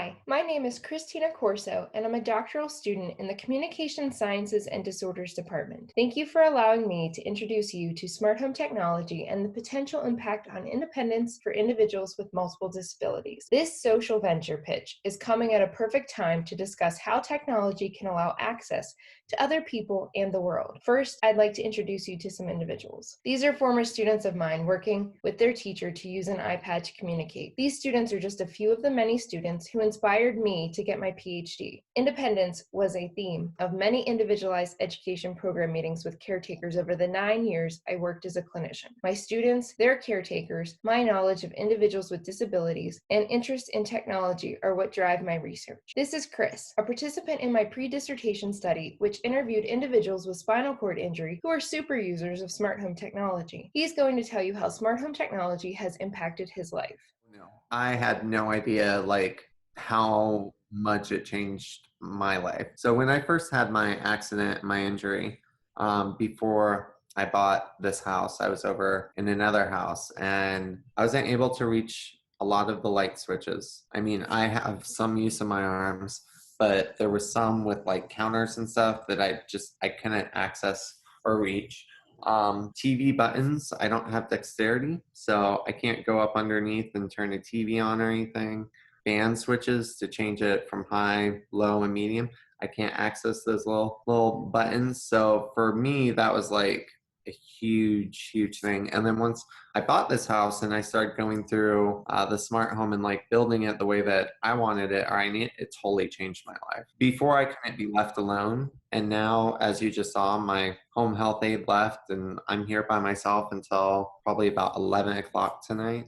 Hi, my name is Christina Corso, and I'm a doctoral student in the Communication Sciences and Disorders Department. Thank you for allowing me to introduce you to smart home technology and the potential impact on independence for individuals with multiple disabilities. This social venture pitch is coming at a perfect time to discuss how technology can allow access to other people and the world. First, I'd like to introduce you to some individuals. These are former students of mine working with their teacher to use an iPad to communicate. These students are just a few of the many students who inspired me to get my PhD. Independence was a theme of many individualized education program meetings with caretakers over the 9 years I worked as a clinician. My students, their caretakers, my knowledge of individuals with disabilities, and interest in technology are what drive my research. This is Chris, a participant in my pre-dissertation study, which interviewed individuals with spinal cord injury who are super users of smart home technology. He's going to tell you how smart home technology has impacted his life. No, I had no idea how much it changed my life. So when I first had my accident, my injury, before I bought this house, I was over in another house and I wasn't able to reach a lot of the light switches. I mean, I have some use of my arms, but there was some with like counters and stuff that I couldn't access or reach. TV buttons, I don't have dexterity, so I can't go up underneath and turn the TV on or anything. Fan switches to change it from high, low, and medium, I can't access those little buttons. So for me, that was like a huge thing. And then once I bought this house and I started going through the smart home and like building it the way that I wanted it or I need it totally changed my life. Before I couldn't be left alone. And now, as you just saw, my home health aide left and I'm here by myself until probably about 11 o'clock tonight.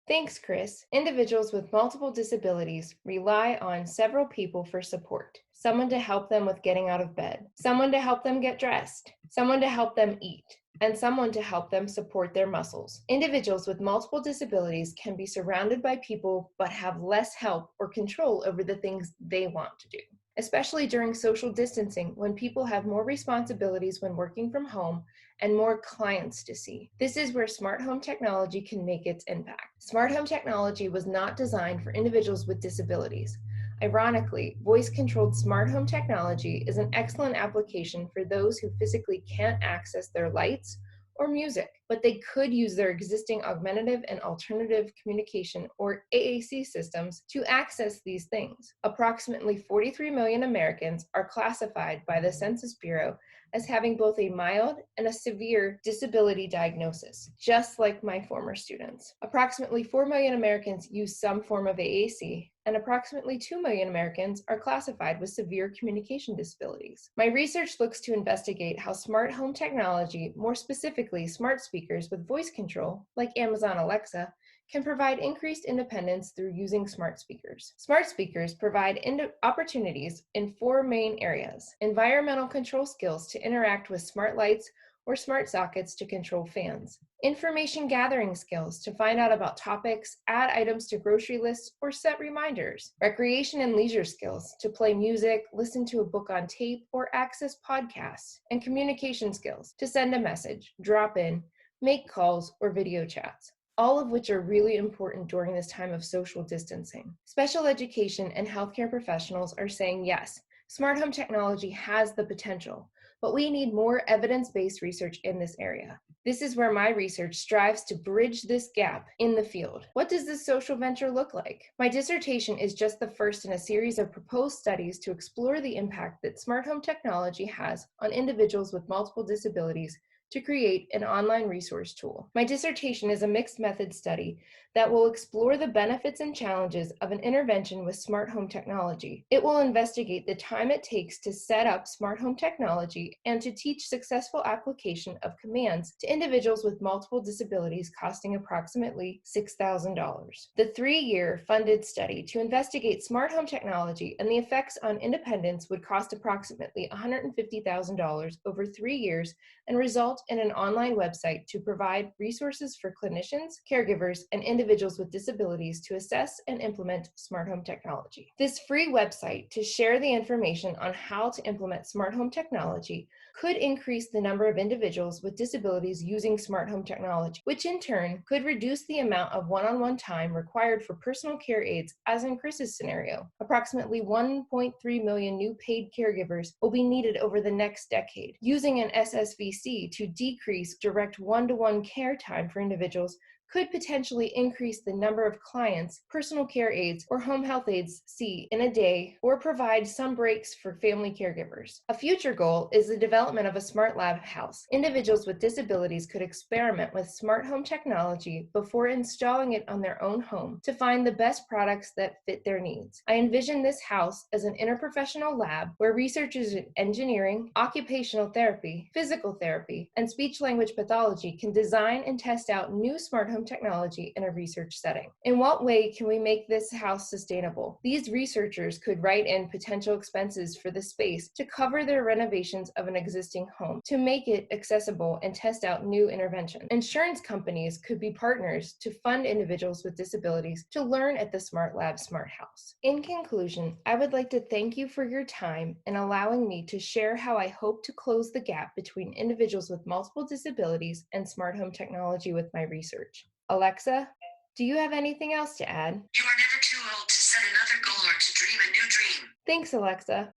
Thanks, Chris. Individuals with multiple disabilities rely on several people for support. Someone to help them with getting out of bed, someone to help them get dressed, someone to help them eat, and someone to help them support their muscles. Individuals with multiple disabilities can be surrounded by people but have less help or control over the things they want to do, especially during social distancing when people have more responsibilities when working from home and more clients to see. This is where smart home technology can make its impact. Smart home technology was not designed for individuals with disabilities. Ironically, voice-controlled smart home technology is an excellent application for those who physically can't access their lights or music, but they could use their existing augmentative and alternative communication or AAC systems to access these things. Approximately 43 million Americans are classified by the Census Bureau as having both a mild and a severe disability diagnosis, just like my former students. Approximately 4 million Americans use some form of AAC, and approximately 2 million Americans are classified with severe communication disabilities. My research looks to investigate how smart home technology, more specifically smart speakers with voice control, like Amazon Alexa, can provide increased independence through using smart speakers. Smart speakers provide opportunities in 4 main areas: environmental control skills to interact with smart lights or smart sockets to control fans, information gathering skills to find out about topics, add items to grocery lists, or set reminders, recreation and leisure skills to play music, listen to a book on tape, or access podcasts, and communication skills to send a message, drop in, make calls, or video chats, all of which are really important during this time of social distancing. Special education and healthcare professionals are saying yes, smart home technology has the potential, but we need more evidence-based research in this area. This is where my research strives to bridge this gap in the field. What does this social venture look like? My dissertation is just the first in a series of proposed studies to explore the impact that smart home technology has on individuals with multiple disabilities to create an online resource tool. My dissertation is a mixed method study that will explore the benefits and challenges of an intervention with smart home technology. It will investigate the time it takes to set up smart home technology and to teach successful application of commands to individuals with multiple disabilities, costing approximately $6,000. The 3-year funded study to investigate smart home technology and the effects on independence would cost approximately $150,000 over 3 years and result result in an online website to provide resources for clinicians, caregivers, and individuals with disabilities to assess and implement smart home technology. This free website to share the information on how to implement smart home technology could increase the number of individuals with disabilities using smart home technology, which in turn could reduce the amount of one-on-one time required for personal care aides, as in Chris's scenario. Approximately 1.3 million new paid caregivers will be needed over the next decade. Using an SSVC to decrease direct one-to-one care time for individuals could potentially increase the number of clients personal care aides or home health aides see in a day, or provide some breaks for family caregivers. A future goal is the development of a smart lab house. Individuals with disabilities could experiment with smart home technology before installing it on their own home to find the best products that fit their needs. I envision this house as an interprofessional lab where researchers in engineering, occupational therapy, physical therapy, and speech-language pathology can design and test out new smart home technology in a research setting. In what way can we make this house sustainable? These researchers could write in potential expenses for the space to cover their renovations of an existing home, to make it accessible and test out new interventions. Insurance companies could be partners to fund individuals with disabilities to learn at the Smart Lab Smart House. In conclusion, I would like to thank you for your time and allowing me to share how I hope to close the gap between individuals with multiple disabilities and smart home technology with my research. Alexa, do you have anything else to add? You are never too old to set another goal or to dream a new dream. Thanks, Alexa.